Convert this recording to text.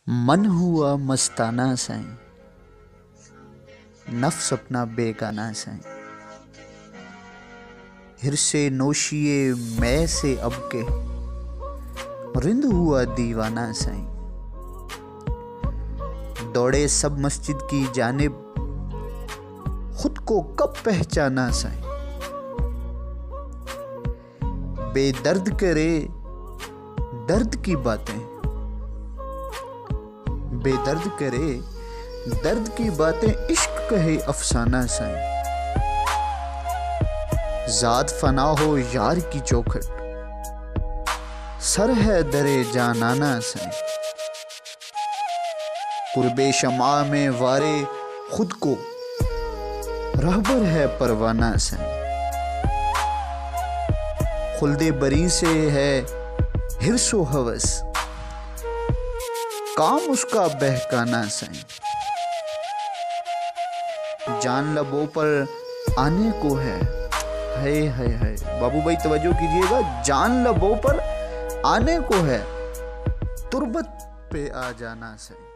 मन हुआ मस्ताना साईं, नफ्स अपना बेगाना साईं। हिरसे नोशिए मैं से अब के रिंद हुआ दीवाना साईं। दौड़े सब मस्जिद की जानिब, खुद को कब पहचाना साईं। बेदर्द करे दर्द की बातें, बेदर्द करे दर्द की बातें, इश्क कहे अफसाना साईं। जात फना हो यार की चौखट, सर है दरे जानाना साईं। कुर्बे शमा में वारे खुद को, रहबर है परवाना साईं। खुल्दे बरी से है हिर्सो हवस, काम उसका बहकाना साईं। जान लबों पर आने को है, है बाबू भाई तवज्जो कीजिएगा, जान लबों पर आने को है, तुरबत पे आ जाना साईं।